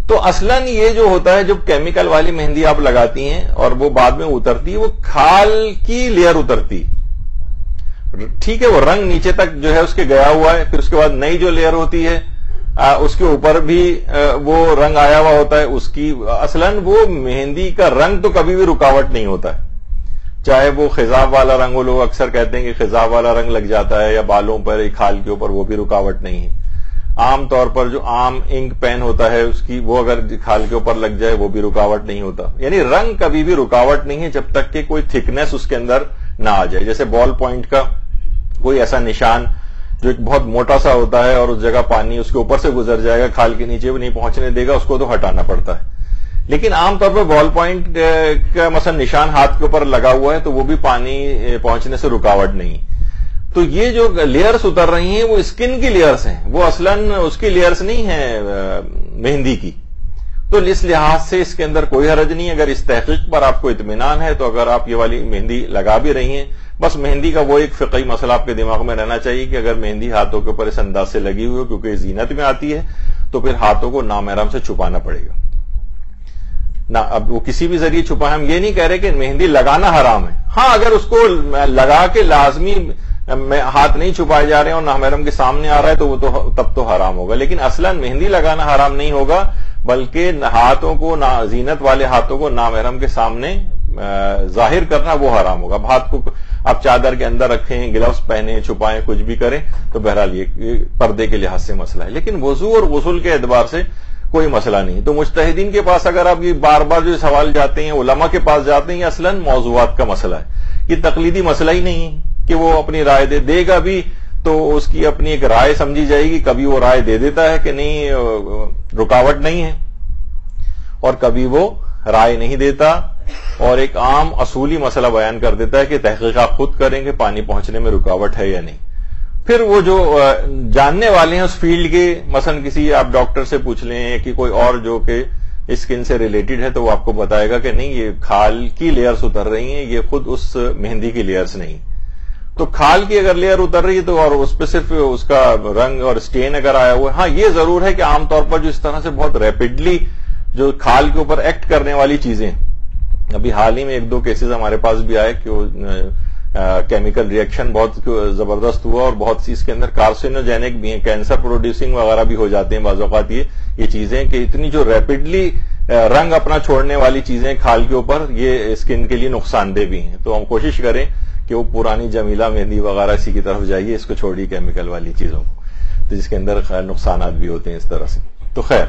A: تو اصلاً یہ جو ہوتا ہے، جو کیمیکل والی مہندی آپ لگاتی ہیں اور وہ بعد میں اترتی ہے، وہ کھال کی لیئر اترتی، ٹھیک ہے، وہ رنگ نیچے تک جو ہے اس کے گیا ہوا ہے، پھر اس کے بعد نئی جو لیئر ہوتی ہے اس کے اوپر بھی وہ رنگ آیا ہوا ہوتا ہے اس کی۔ اصلاً وہ مہندی کا رنگ تو کبھی بھی رکاوٹ نہیں ہوتا ہے، چاہے وہ خضاب والا رنگ ہو، لوگ اکثر کہتے ہیں کہ خضاب والا رنگ لگ جاتا ہے یا بالوں پر کھال کے اوپر، وہ بھی رکاوٹ نہیں ہے۔ عام طور پر جو عام انک پین ہوتا ہے اس کی، وہ اگر کھال کے اوپر لگ جائے وہ بھی رکاوٹ نہیں ہوتا، یعنی رنگ کبھی بھی رکاوٹ نہیں ہے جب تک کہ کوئی تھکنیس اس کے اندر نہ آ جائے۔ جیسے بال پوائنٹ کا کوئی ایسا نشان جو ایک بہت موٹا سا ہوتا ہے اور اس جگہ پانی اس کے اوپر سے گزر جائے گا، کھال کے نیچے بھی نہیں پہنچنے دے گا، اس کو تو ہٹانا پڑتا ہے۔ لیکن عام طور پر بال پوائنٹ کا مثلا نشان ہاتھ کے اوپر لگا ہوا ہے تو وہ بھی پانی پہنچنے سے رکاوٹ نہیں۔ تو یہ جو لیئرز اتر رہی ہیں وہ اسکن کی لیئرز ہیں، وہ اصلاً اس کی لیئرز نہیں ہیں مہندی کی، تو اس لحاظ سے اس کے اندر کوئی حرج نہیں۔ اگر اس تحقیق پر آپ کو اطمینان ہے تو اگر آپ یہ والی مہندی لگا بھی رہی ہیں، بس مہندی کا وہ ایک فقہی مسئلہ آپ کے دماغ میں رہنا چاہیے کہ اگر مہندی ہاتھوں کے اوپر اس انداز سے لگی ہوئی ہو کیونکہ یہ زینت میں آتی ہے تو پھر ہاتھوں کو نامحرم سے چھپانا پڑے گا نہ۔ اب وہ کسی بھی ذریعے چھپائے، ہم یہ نہیں کہہ رہے کہ مہندی لگانا حرام ہے، ہاں اگر اس کو لگا کے لازمی ہاتھ نہیں چھپائے جا رہے ہیں اور نامحرم کے سامنے آ رہا ہے تو وہ تو تب تو حرام ہوگا، لیکن اصلاً مہندی لگانا حرام نہیں ہوگا، بلکہ ہاتھوں کو، زینت والے ہاتھوں کو نامحرم کے سامنے ظاہر کرنا وہ حرام ہوگا۔ اب ہاتھ کو آپ چادر کے اندر رکھیں، گلوز پہنیں، چھپائیں، کچھ بھی کریں تو بہرحال یہ پردے کے لحاظ سے مسئلہ ہے، لیکن وضو اور غسل کے اعتبار سے کوئی مسئلہ نہیں۔ تو مجتہدین کے پاس اگر آپ یہ بار بار جو سوال جاتے ہیں، علماء کے پاس جاتے ہیں، یہ اصلاً موضوعات کا مسئلہ ہے، یہ تقلیدی مسئلہ ہی نہیں ہے کہ وہ اپنی رائے دے گا بھی تو اس کی اپنی ایک رائے سمجھی جائے گی، کبھی وہ رائے دے دیتا ہے کہ نہیں رکاوٹ نہیں ہے اور کبھی وہ رائے نہیں دیتا اور ایک عام اصولی مسئلہ بیان کر دیتا ہے کہ تحقیقات خود کریں کہ پانی پہنچنے میں رکاوٹ ہے یا نہیں۔ پھر وہ جو جاننے والے ہیں اس فیلڈ کے، مثلا کسی آپ ڈاکٹر سے پوچھ لیں کہ کوئی اور جو کہ اسکن سے ریلیٹڈ ہے تو وہ آپ کو بتائے گا کہ نہیں یہ کھال کی لیئرز اتر رہی ہیں، یہ خود اس مہندی کی لیئرز نہیں۔ تو کھال کی اگر لیئر اتر رہی ہے تو اور اس پہ صرف اس کا رنگ اور اسٹین اگر آیا ہوا ہے. ہاں یہ ضرور ہے کہ عام طور پر جو اس طرح سے بہت ریپڈلی جو کھال کے اوپر ایکٹ کرنے والی چیزیں, ابھی حال ہی میں 1-2 کیسز ہمارے پاس بھی آئے کہ کیمیکل ریئیکشن بہت زبردست ہوا اور بہت سی اس کے اندر کارسینوجینک بھی ہیں, کینسر پروڈیوسنگ وغیرہ بھی ہو جاتے ہیں بعض اوقات یہ چیزیں, کہ اتنی جو ریپڈلی رنگ اپنا چھوڑنے والی چیزیں کھال کے اوپر یہ اسکن کے لیے نقصان دہ بھی ہیں. تو ہم کوشش کریں کہ وہ پرانی جمیلہ مہندی وغیرہ اسی کی طرف جائیے, اس کو چھوڑیے کیمیکل والی چیزوں کو, تو جس کے اندر نقصانات بھی ہوتے ہیں اس طرح سے. تو خیر,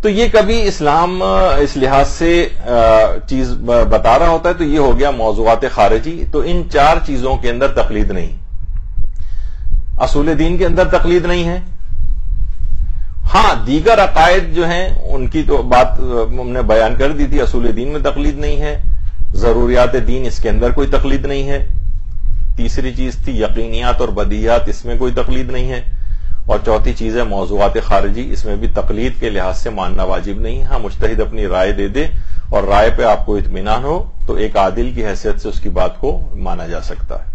A: تو یہ کبھی اسلام اس لحاظ سے چیز بتا رہا ہوتا ہے تو یہ ہو گیا موضوعات خارجی. تو ان 4 چیزوں کے اندر تقلید نہیں, اصول دین کے اندر تقلید نہیں ہے. ہاں دیگر عقائد جو ہیں ان کی تو بات ہم نے بیان کر دی تھی, اصول دین میں تقلید نہیں ہے, ضروریات دین اس کے اندر کوئی تقلید نہیں ہے. تیسری چیز تھی یقینیات اور بدیہات, اس میں کوئی تقلید نہیں ہے. اور چوتھی چیز ہے موضوعات خارجی, اس میں بھی تقلید کے لحاظ سے ماننا واجب نہیں ہے. ہاں مجتہد اپنی رائے دے دے اور رائے پہ آپ کو اطمینان ہو تو ایک عادل کی حیثیت سے اس کی بات کو مانا جا سکتا ہے.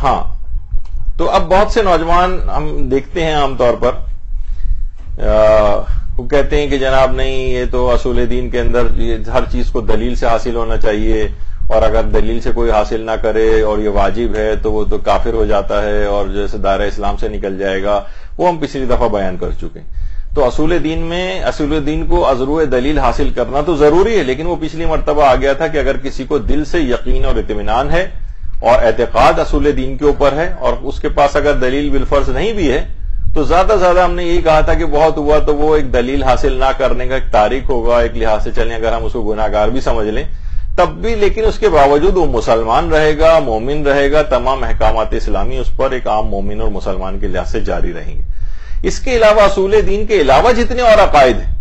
A: ہاں تو اب بہت سے نوجوان ہم دیکھتے ہیں عام طور پر وہ کہتے ہیں کہ جناب نہیں یہ تو اصول دین کے اندر ہر چیز کو دلیل سے حاصل ہونا چاہیے, اور اگر دلیل سے کوئی حاصل نہ کرے اور یہ واجب ہے تو وہ تو کافر ہو جاتا ہے اور جیسے دائرہ اسلام سے نکل جائے گا. وہ ہم پچھلی دفعہ بیان کر چکے. تو اصول دین کو ازروع دلیل حاصل کرنا تو ضروری ہے, لیکن وہ پچھلی مرتبہ آ گیا تھا کہ اگر کسی کو دل سے یقین اور اطمینان ہے اور اعتقاد اصول دین کے اوپر ہے اور اس کے پاس اگر دلیل بالفرض نہیں بھی ہے تو زیادہ زیادہ ہم نے یہی کہا تھا کہ بہت ہوا تو وہ ایک دلیل حاصل نہ کرنے کا ایک تاریخ ہوگا, ایک لحاظ سے چلیں اگر ہم اس کو گناہ گار بھی سمجھ لیں تب بھی, لیکن اس کے باوجود وہ مسلمان رہے گا, مومن رہے گا, تمام احکامات اسلامی اس پر ایک عام مومن اور مسلمان کے لحاظ سے جاری رہیں گے. اس کے علاوہ اصول دین کے علاوہ جتنے اور عقائد ہیں,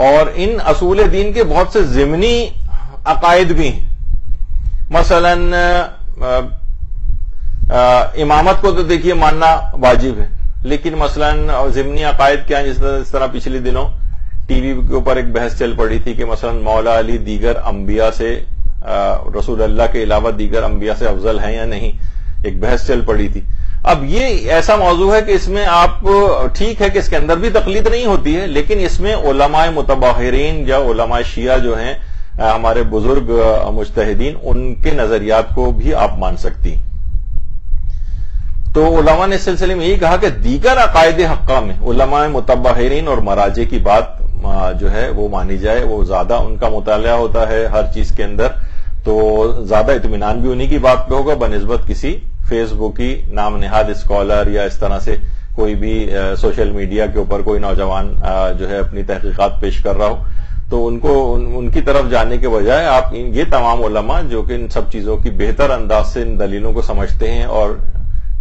A: اور ان اصول دین کے بہت سے ضمنی عقائد بھی ہیں. مثلا امامت کو تو دیکھیے ماننا واجب ہے, لیکن مثلا ضمنی عقائد کیا ہیں, جس طرح پچھلے دنوں ٹی وی کے اوپر ایک بحث چل پڑی تھی کہ مثلا مولا علی دیگر انبیاء سے رسول اللہ کے علاوہ دیگر انبیاء سے افضل ہیں یا نہیں, ایک بحث چل پڑی تھی. اب یہ ایسا موضوع ہے کہ اس میں آپ ٹھیک ہے کہ اس کے اندر بھی تقلید نہیں ہوتی ہے, لیکن اس میں علماء متباہرین یا علماء شیعہ جو ہیں ہمارے بزرگ مجتہدین, ان کے نظریات کو بھی آپ مان سکتی. تو علماء نے اس سلسلے میں یہی کہا کہ دیگر عقائد حقہ میں علماء متباہرین اور مراجع کی بات جو ہے وہ مانی جائے, وہ زیادہ ان کا مطالعہ ہوتا ہے ہر چیز کے اندر, تو زیادہ اطمینان بھی انہی کی بات پہ ہوگا بنسبت کسی فیس بک کی نام نہاد اسکالر یا اس طرح سے کوئی بھی سوشل میڈیا کے اوپر کوئی نوجوان جو ہے اپنی تحقیقات پیش کر رہا ہو. تو ان کی طرف جانے کے بجائے آپ یہ تمام علماء جو کہ ان سب چیزوں کی بہتر انداز سے ان دلیلوں کو سمجھتے ہیں اور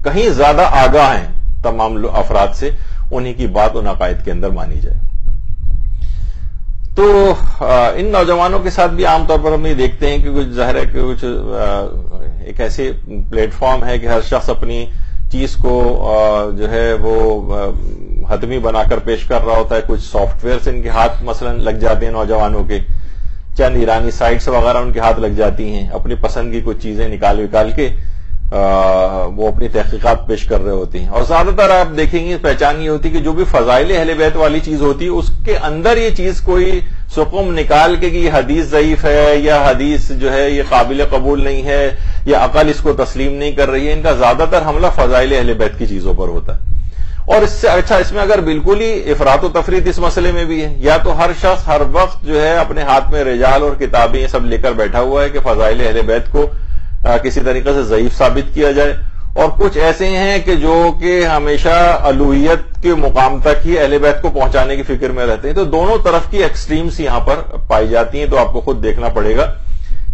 A: کہیں زیادہ آگاہ ہیں تمام افراد سے, انہی کی بات ان عقائد کے اندر مانی جائے. تو ان نوجوانوں کے ساتھ بھی عام طور پر ہم یہ دیکھتے ہیں کہ کچھ ظاہر ہے کہ کچھ ایک ایسے پلیٹ فارم ہے کہ ہر شخص اپنی چیز کو جو ہے وہ حتمی بنا کر پیش کر رہا ہوتا ہے. کچھ سافٹ ویئرس ان کے ہاتھ مثلا لگ جاتے ہیں نوجوانوں کے, چند ایرانی سائٹس وغیرہ ان کے ہاتھ لگ جاتی ہیں, اپنی پسند کی کچھ چیزیں نکال کے وہ اپنی تحقیقات پیش کر رہے ہوتے ہیں. اور زیادہ تر آپ دیکھیں گے پہچان یہ ہوتی کہ جو بھی فضائل اہل بیت والی چیز ہوتی ہے اس کے اندر یہ چیز کوئی سقم نکال کے کہ یہ حدیث ضعیف ہے یا حدیث جو ہے یہ قابل قبول نہیں ہے یا عقل اس کو تسلیم نہیں کر رہی ہے, ان کا زیادہ تر حملہ فضائل اہل بیت کی چیزوں پر ہوتا ہے. اور اس سے اچھا اس میں اگر بالکل ہی افراط و تفریط اس مسئلے میں بھی ہے, یا تو ہر شخص ہر وقت جو ہے اپنے ہاتھ میں رجال اور کتابیں یہ سب لے کر بیٹھا ہوا ہے کہ فضائل اہل بیت کو کسی طریقے سے ضعیف ثابت کیا جائے, اور کچھ ایسے ہیں کہ جو کہ ہمیشہ الوہیت کے مقام تک ہی اہل بیت کو پہنچانے کی فکر میں رہتے ہیں. تو دونوں طرف کی ایکسٹریمز یہاں پر پائی جاتی ہیں, تو آپ کو خود دیکھنا پڑے گا.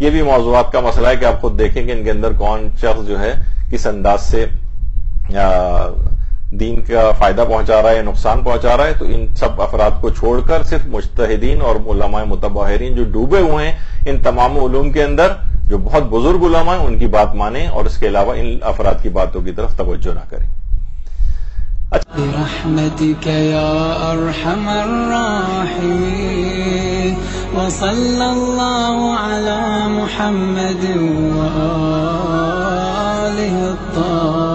A: یہ بھی موضوعات کا مسئلہ ہے کہ آپ خود دیکھیں کہ ان کے اندر کون شخص جو ہے کس انداز سے دین کا فائدہ پہنچا رہا ہے یا نقصان پہنچا رہا ہے. تو ان سب افراد کو چھوڑ کر صرف مجتہدین اور علماء متباہرین جو ڈوبے ہوئے ہیں ان تمام علوم کے اندر, جو بہت بزرگ علماء ہیں, ان کی بات مانیں اور اس کے علاوہ ان افراد کی باتوں کی طرف توجہ نہ کریں.
B: برحمتك يا أرحم الراحمين وصلى الله على محمد وآله الطاهرين.